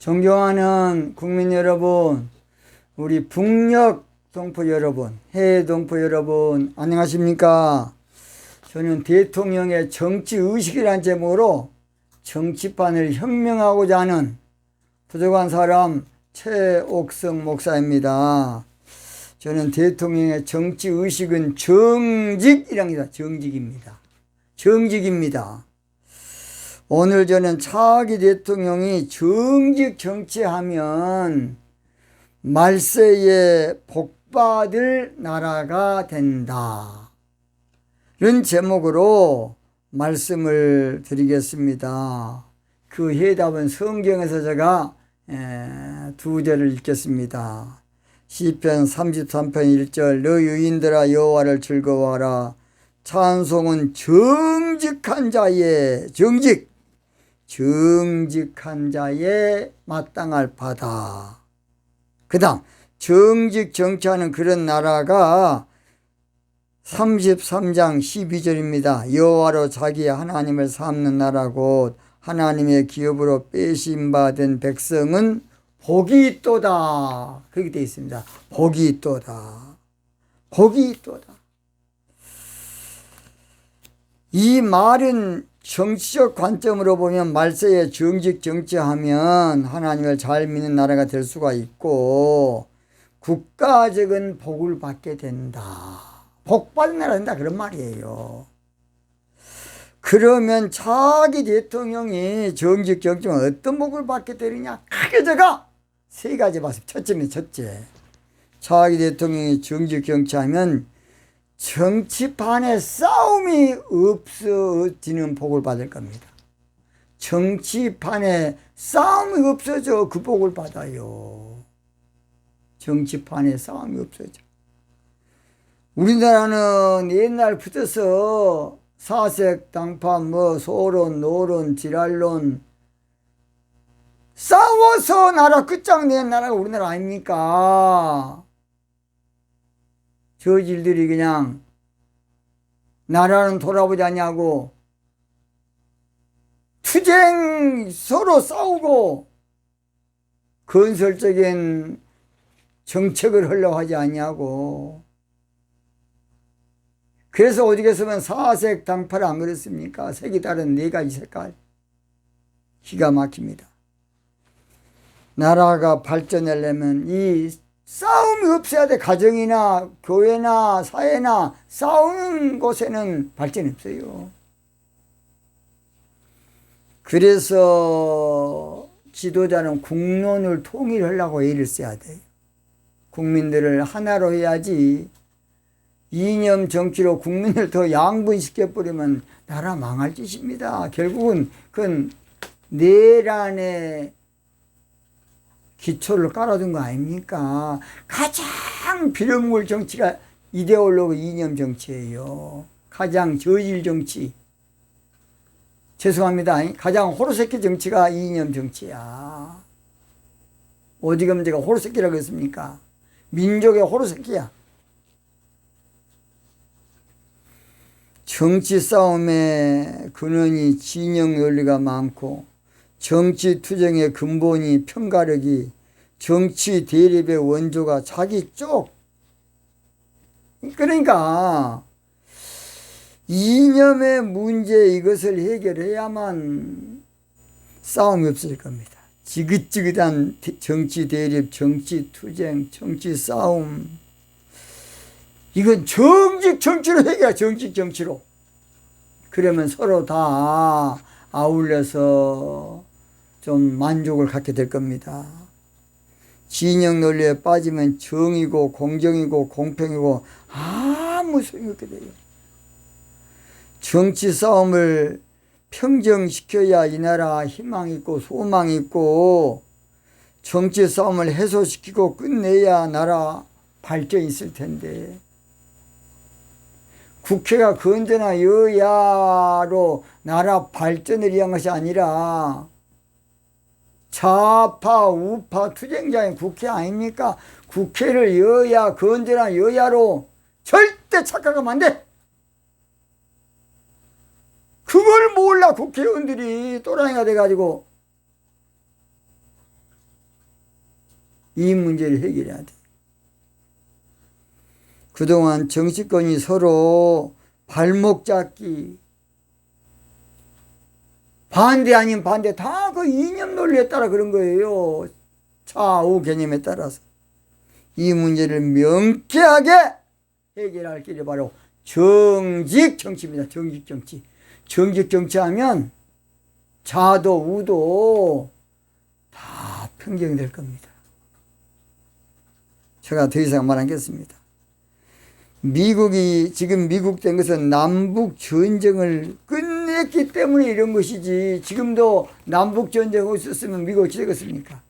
존경하는 국민 여러분, 우리 북녘 동포 여러분, 해외 동포 여러분, 안녕하십니까? 저는 대통령의 정치의식이라는 제목으로 정치판을 혁명하고자 하는 부족한 사람 최옥성 목사입니다. 저는 대통령의 정치의식은 정직이랍니다. 정직입니다. 오늘 저는 차기 대통령이 정직 정치하면 말세에 복받을 나라가 된다. 이런 제목으로 말씀을 드리겠습니다. 그 해답은 성경에서 제가 두 절을 읽겠습니다. 시편 33편 1절 너 유인들아 여호와를 즐거워하라. 찬송은 정직한 자의 정직한 자의 마땅할 바다. 그 다음 정직 정치하는 그런 나라가 33장 12절입니다. 여호와로 자기 하나님을 삼는 나라 곧 하나님의 기업으로 빼심받은 백성은 복이 있도다. 그렇게 되어 있습니다. 복이 있도다. 이 말은 정치적 관점으로 보면 말세에 정직 정치하면 하나님을 잘 믿는 나라가 될 수가 있고 국가적인 복을 받게 된다. 복받은 나라가 된다 그런 말이에요. 그러면 차기 대통령이 정직 정치하면 어떤 복을 받게 되느냐? 크게 제가 세 가지 봤습니다. 첫째, 차기 대통령이 정직 정치하면 정치판에 싸움이 없어지는 복을 받을 겁니다. 정치판에 싸움이 없어져 그 복을 받아요. 정치판에 싸움이 없어져. 우리나라는 옛날부터서 사색, 당파, 소론, 노론, 지랄론 싸워서 나라 끝장낸 나라가 우리나라 아닙니까? 저질들이 그냥 나라는 돌아보지 않냐고 투쟁 서로 싸우고 건설적인 정책을 하려고 하지 않냐고. 그래서 어디에서는 사색 당파를 안 그랬습니까? 색이 다른 네 가지 색깔. 기가 막힙니다. 나라가 발전하려면 이 싸움이 없어야 돼. 가정이나 교회나 사회나 싸우는 곳에는 발전이 없어요. 그래서 지도자는 국론을 통일하려고 애를 써야 돼요. 국민들을 하나로 해야지 이념 정치로 국민을 더 양분시켜버리면 나라 망할 짓입니다. 결국은 그건 내란의 기초를 깔아둔 거 아닙니까? 가장 빌어먹을 정치가 이데올로기 이념 정치예요. 가장 저질 정치. 죄송합니다. 가장 호로새끼 정치가 이념 정치야. 어디가 제가 호로새끼라고 했습니까? 민족의 호로새끼야. 정치 싸움의 근원이 진영 논리가 많고 정치 투쟁의 근본이 편가르기, 정치 대립의 원조가 자기 쪽. 그러니까 이념의 문제 이것을 해결해야만 싸움이 없을 겁니다. 지긋지긋한 정치 대립, 정치 투쟁, 정치 싸움. 이건 정직 정치로 해결해. 정직 정치로. 그러면 서로 다 아울러서 좀 만족을 갖게 될 겁니다. 진영 논리에 빠지면 정이고 공정이고 공평이고 아무 소용이 없게 돼요. 정치 싸움을 평정시켜야 이 나라 희망 있고 소망 있고 정치 싸움을 해소시키고 끝내야 나라 발전이 있을 텐데 국회가 건전한 여야로 나라 발전을 위한 것이 아니라 좌파 우파 투쟁자인 국회 아닙니까? 국회를 여야 건전한 여야로 절대 착각하면 안 돼. 그걸 몰라 국회의원들이 또라이가 돼가지고 이 문제를 해결해야 돼. 그동안 정치권이 서로 발목 잡기, 반대 아닌 반대, 다 그 이념 논리에 따라 그런 거예요. 좌우 개념에 따라서. 이 문제를 명쾌하게 해결할 길이 바로 정직 정치입니다. 정직 정치. 정직 정치하면 좌도 우도 다 평정될 겁니다. 제가 더 이상 말 않겠습니다. 미국이 지금 미국된 것은 남북 전쟁을 끝냈기 때문에 이런 것이지, 지금도 남북 전쟁이 없었으면 미국 어찌 되겠습니까?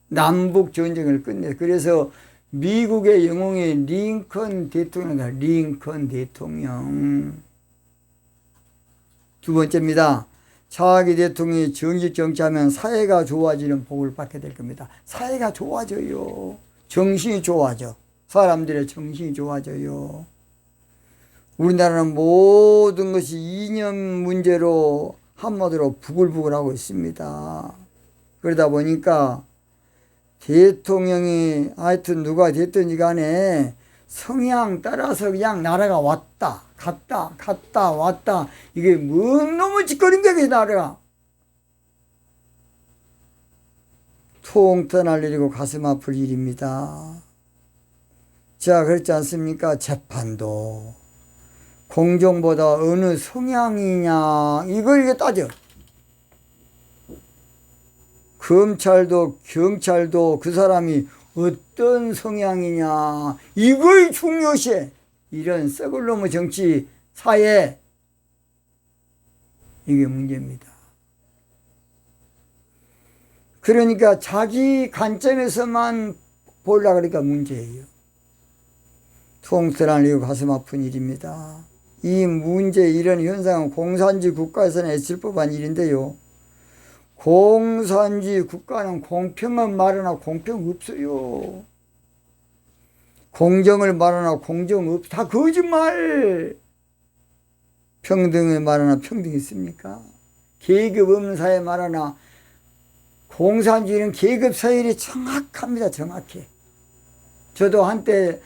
남북 전쟁을 끝내. 그래서 미국의 영웅이 링컨 대통령이다. 링컨 대통령. 두 번째입니다. 차기 대통령이 정직 정치하면 사회가 좋아지는 복을 받게 될 겁니다. 사회가 좋아져요. 정신이 좋아져. 사람들의 정신이 좋아져요. 우리나라는 모든 것이 이념 문제로 한마디로 부글부글하고 있습니다. 그러다 보니까 대통령이 하여튼 누가 됐든지 간에 성향 따라서 그냥 나라가 왔다 갔다 왔다, 이게 뭔 놈의 짓거린 거야, 이 나라가. 통 떠날 일이고 가슴 아플 일입니다. 자, 그렇지 않습니까? 재판도 공정보다 어느 성향이냐, 이걸 따져. 검찰도 경찰도 그 사람이 어떤 성향이냐, 이걸 중요시해. 이런 썩을 놈의 정치 사회, 이게 문제입니다. 그러니까 자기 관점에서만 보려고 그러니까 문제예요. 통틀한 이유 가슴 아픈 일입니다. 이 문제, 이런 현상은 공산주의 국가에서는 있을 법한 일인데요. 공산주의 국가는 공평한 말하나 공평 없어요. 공정을 말하나 공정 없, 다 거짓말. 평등을 말하나 평등 있습니까? 계급 없는 사회 말하나. 공산주의는 계급 서열이 정확합니다. 정확해. 저도 한때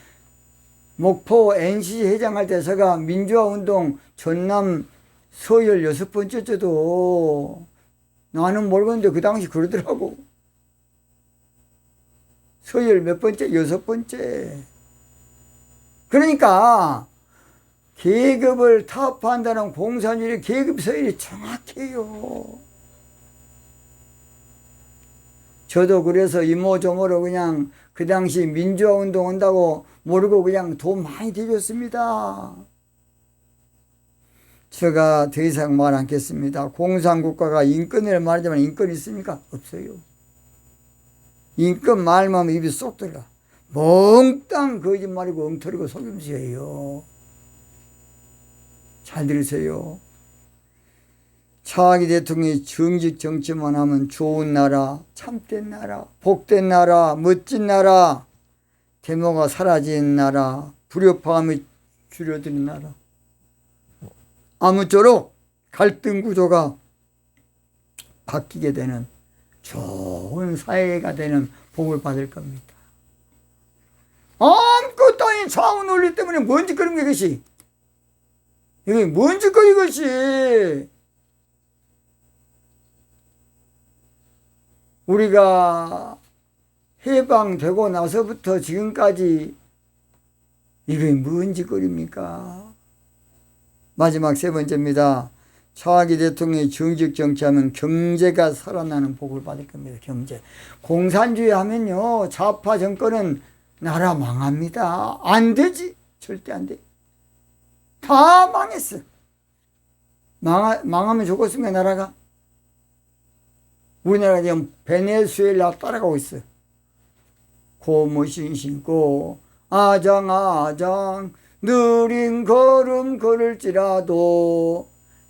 목포 NCC 회장할 때 제가 민주화운동 전남 서열 6번째 저도 나는 모르겠는데 그 당시 그러더라고. 서열 몇 번째? 6번째. 그러니까 계급을 타협한다는 공산주의 계급 서열이 정확해요. 저도 그래서 이모저모로 그냥 그 당시 민주화운동 한다고 모르고 그냥 돈 많이 들였습니다. 제가 더 이상 말 않겠습니다. 공산국가가 인권을 말하자면 인권이 있습니까? 없어요. 인권 말만 하면 입이 쏙 들어가. 몽땅 거짓말이고 엉터리고 속임수예요. 잘 들으세요. 차기 대통령이 정직 정치만 하면 좋은 나라, 참된 나라, 복된 나라, 멋진 나라, 데모가 사라진 나라, 불협화음이 줄어드는 나라, 아무쪼록 갈등 구조가 바뀌게 되는 좋은 사회가 되는 복을 받을 겁니다. 아무것도 아닌 좌우 논리 때문에 뭔 짓거리는 게 이것이. 이게 뭔 짓거리 이것이. 우리가 해방되고 나서부터 지금까지 이게 뭔 짓거리입니까? 마지막 세 번째입니다. 차기 대통령이 정직 정치하면 경제가 살아나는 복을 받을 겁니다. 경제. 공산주의 하면요, 좌파 정권은 나라 망합니다. 안 되지. 절대 안 돼. 다 망했어. 망하면 좋겠습니까, 나라가? 우리나라가 지금 베네수엘라 따라가고 있어. 고무신 신고 아장아장 느린 걸음 걸을지라도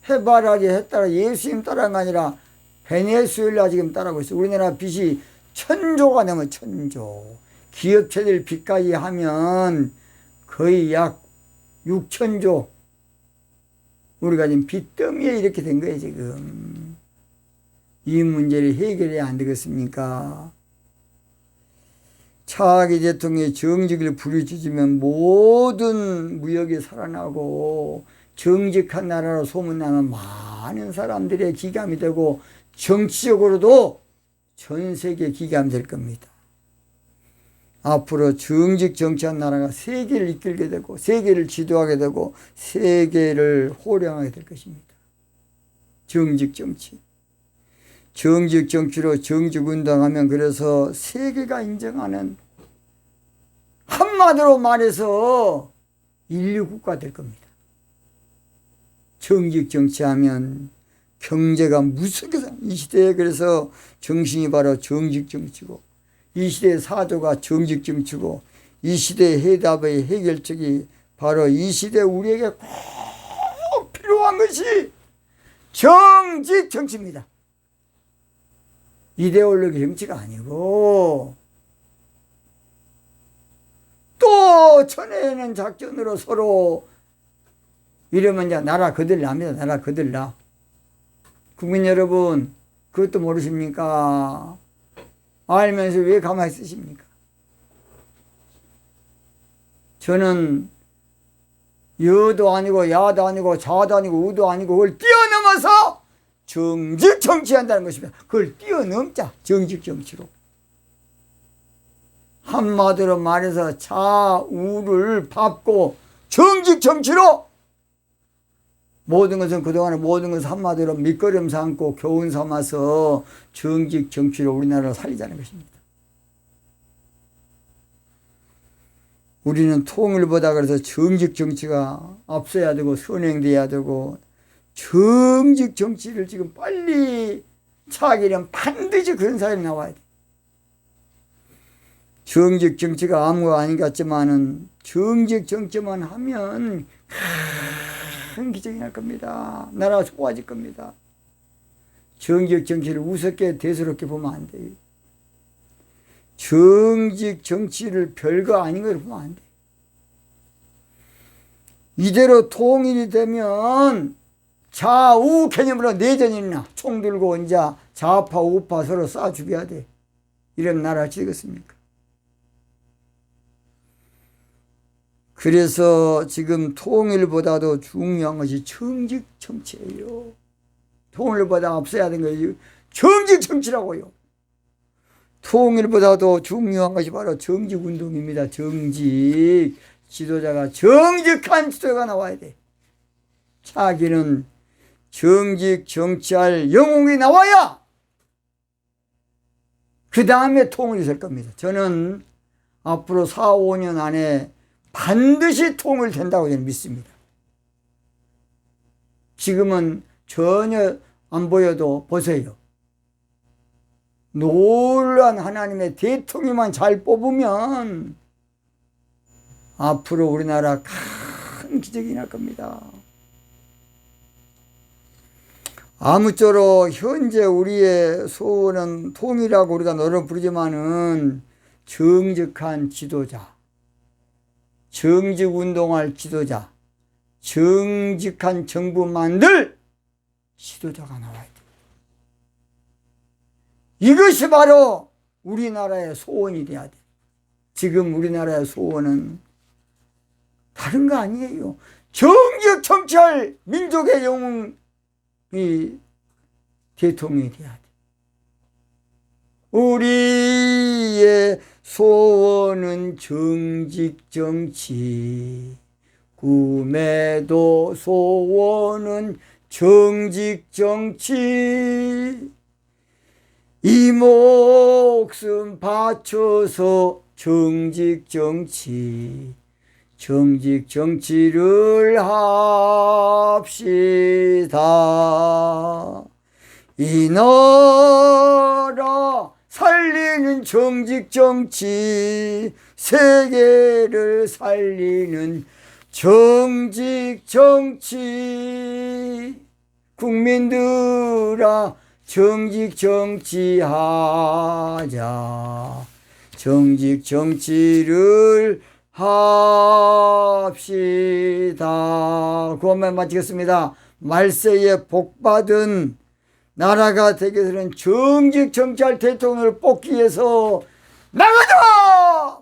해바라기 했다가 예수님 따라간 게 아니라 베네수엘라 지금 따라가고 있어. 우리나라 빚이 1000조가 넘어. 1000조. 기업체들 빚까지 하면 거의 약 6000조. 우리가 지금 빚더미에 이렇게 된 거예요 지금. 이 문제를 해결해야 안 되겠습니까? 차기 대통령이 정직을 부르짖으면 모든 무역이 살아나고 정직한 나라로 소문나는 많은 사람들의 기감이 되고 정치적으로도 전 세계 기감이 될 겁니다. 앞으로 정직 정치한 나라가 세계를 이끌게 되고 세계를 지도하게 되고 세계를 호령하게 될 것입니다. 정직 정치. 정직 정치로 정직 운동하면 그래서 세계가 인정하는, 한마디로 말해서 인류 국가 될 겁니다. 정직 정치하면 경제가 무섭게, 이 시대에 그래서 정신이 바로 정직 정치고, 이 시대의 사도가 정직 정치고, 이 시대의 해답의 해결책이 바로 이 시대 우리에게 꼭 필요한 것이 정직 정치입니다. 이데올로기 정치가 아니고, 또 쳐내는 작전으로 서로 이러면 이제 나라 거들납니다. 나라 거들나. 국민 여러분, 그것도 모르십니까? 알면서 왜 가만히 있으십니까? 저는 여도 아니고 야도 아니고 좌도 아니고 우도 아니고 그걸 뛰어넘어서 정직 정치한다는 것입니다. 그걸 뛰어넘자. 정직 정치로. 한마디로 말해서 좌우를 밟고 정직 정치로 모든 것은 그동안에 모든 것을 한마디로 밑거름 삼고 교훈 삼아서 정직 정치로 우리나라를 살리자는 것입니다. 우리는 통일보다 그래서 정직 정치가 앞서야 되고 선행돼야 되고, 정직 정치를 지금 빨리 차기면 반드시 그런 사람이 나와야 돼. 정직 정치가 아무거 아닌 것 같지만은 정직 정치만 하면 큰 기적이 날 겁니다. 나라가 좋아질 겁니다. 정직 정치를 우습게 대수롭게 보면 안 돼요. 정직 정치를 별거 아닌 걸 보면 안 돼. 이대로 통일이 되면 좌우 개념으로 내전이 있나, 총 들고 이제 좌파 우파 서로 쏴 죽여야 돼. 이런 나라가 되겠습니까? 그래서 지금 통일보다도 중요한 것이 정직 정치예요. 통일보다 앞서야 되는 것이 정직 정치라고요. 통일보다도 중요한 것이 바로 정직 운동입니다. 정직. 지도자가 정직한 지도자가 나와야 돼. 차기는 정직 정치할 영웅이 나와야 그 다음에 통일이 될 겁니다. 저는 앞으로 4, 5년 안에 반드시 통일된다고 저는 믿습니다. 지금은 전혀 안 보여도 보세요. 놀란 하나님의 대통령만 잘 뽑으면 앞으로 우리나라 큰 기적이 날 겁니다. 아무쪼록 현재 우리의 소원은 통일하고 우리가 노래 부르지만은 정직한 지도자, 정직 운동할 지도자, 정직한 정부 만들 지도자가 나와야 돼. 이것이 바로 우리나라의 소원이 돼야 돼. 지금 우리나라의 소원은 다른 거 아니에요. 정직 정치할 민족의 영웅이 대통령이 돼야 돼. 우리의 소원은 정직 정치, 꿈에도 소원은 정직 정치, 이 목숨 바쳐서 정직 정치, 정직 정치를 합시다. 이 나라 살리는 정직 정치, 세계를 살리는 정직 정치. 국민들아 정직 정치하자. 정직 정치를 합시다. 그것만 마치겠습니다. 말세에 복받은 나라가 되기 위해서는 정직 정치할 대통령을 뽑기 위해서 나가자!